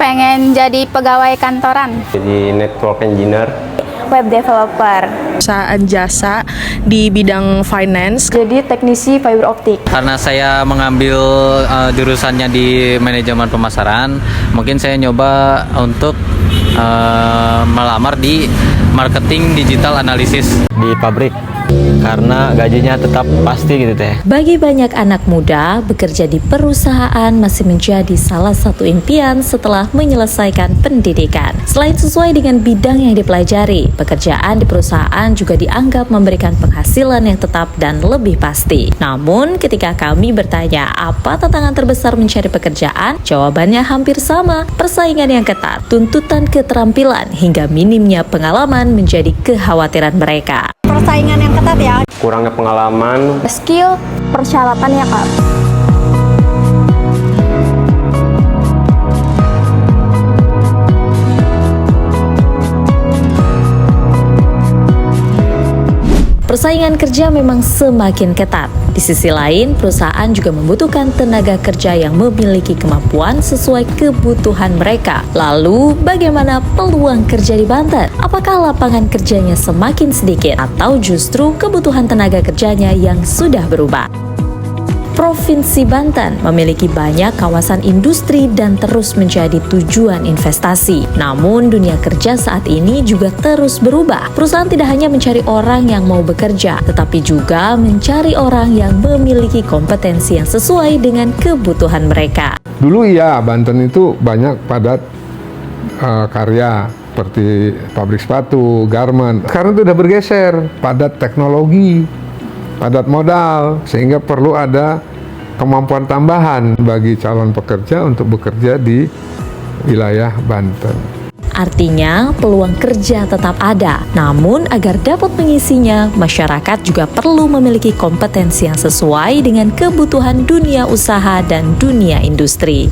Pengen jadi pegawai kantoran, Jadi network engineer. web developer, perusahaan jasa di bidang finance. Jadi teknisi fiber optik. Karena saya mengambil jurusannya di manajemen pemasaran, mungkin saya nyoba untuk melamar di marketing digital analisis. Di pabrik, karena gajinya tetap pasti gitu teh. Bagi banyak anak muda, bekerja di perusahaan masih menjadi salah satu impian setelah menyelesaikan pendidikan. Selain sesuai dengan bidang yang dipelajari, pekerjaan di perusahaan juga dianggap memberikan penghasilan yang tetap dan lebih pasti. Namun, ketika kami bertanya apa tantangan terbesar mencari pekerjaan, jawabannya hampir sama. Persaingan yang ketat, tuntutan keterampilan, hingga minimnya pengalaman menjadi kekhawatiran mereka. persaingan yang ketat ya. Kurangnya pengalaman, Skill, persyaratan ya Kak. Persaingan kerja memang semakin ketat. Di sisi lain, perusahaan juga membutuhkan tenaga kerja yang memiliki kemampuan sesuai kebutuhan mereka. Lalu, bagaimana peluang kerja di Banten? Apakah lapangan kerjanya semakin sedikit atau justru kebutuhan tenaga kerjanya yang sudah berubah? Provinsi Banten memiliki banyak kawasan industri dan terus menjadi tujuan investasi. Namun dunia kerja saat ini juga terus berubah. Perusahaan tidak hanya mencari orang yang mau bekerja, tetapi juga mencari orang yang memiliki kompetensi yang sesuai dengan kebutuhan mereka. Dulu iya, Banten itu banyak padat karya seperti pabrik sepatu, garment. Sekarang itu udah bergeser, padat teknologi, padat modal, sehingga perlu ada kemampuan tambahan bagi calon pekerja untuk bekerja di wilayah Banten. Artinya, peluang kerja tetap ada. Namun, agar dapat mengisinya, masyarakat juga perlu memiliki kompetensi yang sesuai dengan kebutuhan dunia usaha dan dunia industri.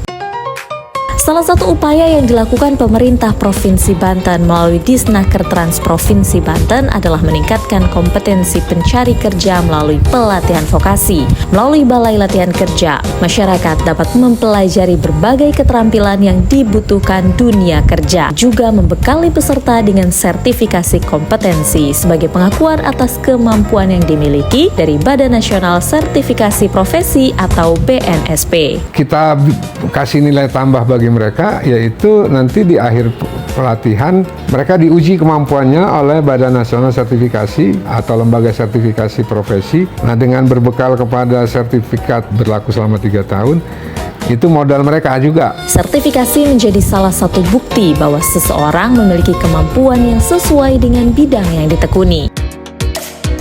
Salah satu upaya yang dilakukan pemerintah Provinsi Banten melalui Disnaker Trans Provinsi Banten adalah meningkatkan kompetensi pencari kerja melalui pelatihan vokasi. Melalui Balai Latihan Kerja, masyarakat dapat mempelajari berbagai keterampilan yang dibutuhkan dunia kerja, juga membekali peserta dengan sertifikasi kompetensi sebagai pengakuan atas kemampuan yang dimiliki dari Badan Nasional Sertifikasi Profesi atau BNSP. Kita kasih nilai tambah bagi mereka, yaitu nanti di akhir pelatihan mereka diuji kemampuannya oleh Badan Nasional Sertifikasi atau Lembaga Sertifikasi Profesi. Nah, dengan berbekal kepada sertifikat berlaku selama 3 tahun, itu modal mereka juga. Sertifikasi menjadi salah satu bukti bahwa seseorang memiliki kemampuan yang sesuai dengan bidang yang ditekuni.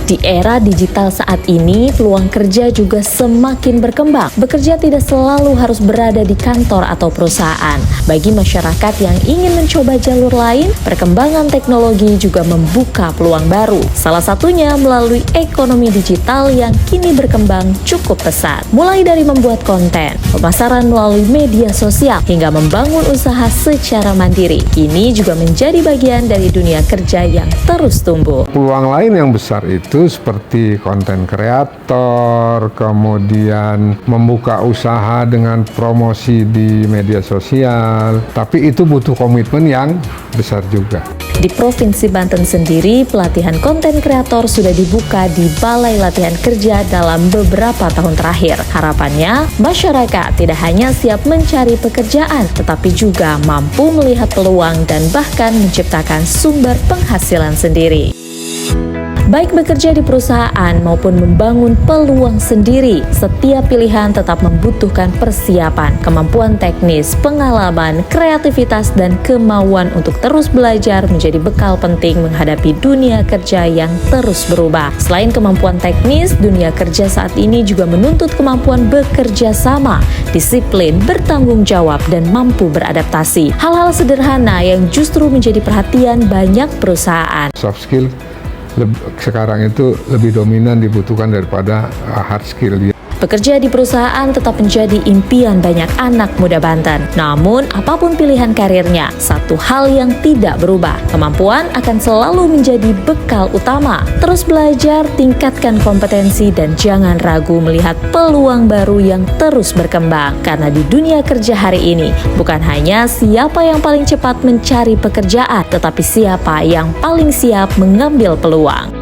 Di era digital saat ini, peluang kerja juga semakin berkembang. Bekerja tidak selalu harus berada di kantor atau perusahaan. Bagi masyarakat yang ingin mencoba jalur lain, perkembangan teknologi juga membuka peluang baru. Salah satunya melalui ekonomi digital yang kini berkembang cukup pesat. Mulai dari membuat konten, pemasaran melalui media sosial, hingga membangun usaha secara mandiri. Ini juga menjadi bagian dari dunia kerja yang terus tumbuh. Peluang lain yang besar itu seperti konten kreator, kemudian membuka usaha dengan promosi di media sosial, tapi itu butuh komitmen yang besar juga. Di Provinsi Banten sendiri, pelatihan konten kreator sudah dibuka di Balai Latihan Kerja dalam beberapa tahun terakhir. Harapannya, masyarakat tidak hanya siap mencari pekerjaan, tetapi juga mampu melihat peluang dan bahkan menciptakan sumber penghasilan sendiri. Baik bekerja di perusahaan maupun membangun peluang sendiri, setiap pilihan tetap membutuhkan persiapan, kemampuan teknis, pengalaman, kreativitas, dan kemauan untuk terus belajar menjadi bekal penting menghadapi dunia kerja yang terus berubah. Selain kemampuan teknis, dunia kerja saat ini juga menuntut kemampuan bekerja sama, disiplin, bertanggung jawab, dan mampu beradaptasi. Hal-hal sederhana yang justru menjadi perhatian banyak perusahaan. Soft skill sekarang itu lebih dominan dibutuhkan daripada hard skill. Bekerja di perusahaan tetap menjadi impian banyak anak muda Banten. Namun, apapun pilihan karirnya, satu hal yang tidak berubah. Kemampuan akan selalu menjadi bekal utama. Terus belajar, tingkatkan kompetensi, dan jangan ragu melihat peluang baru yang terus berkembang. Karena di dunia kerja hari ini, bukan hanya siapa yang paling cepat mencari pekerjaan, tetapi siapa yang paling siap mengambil peluang.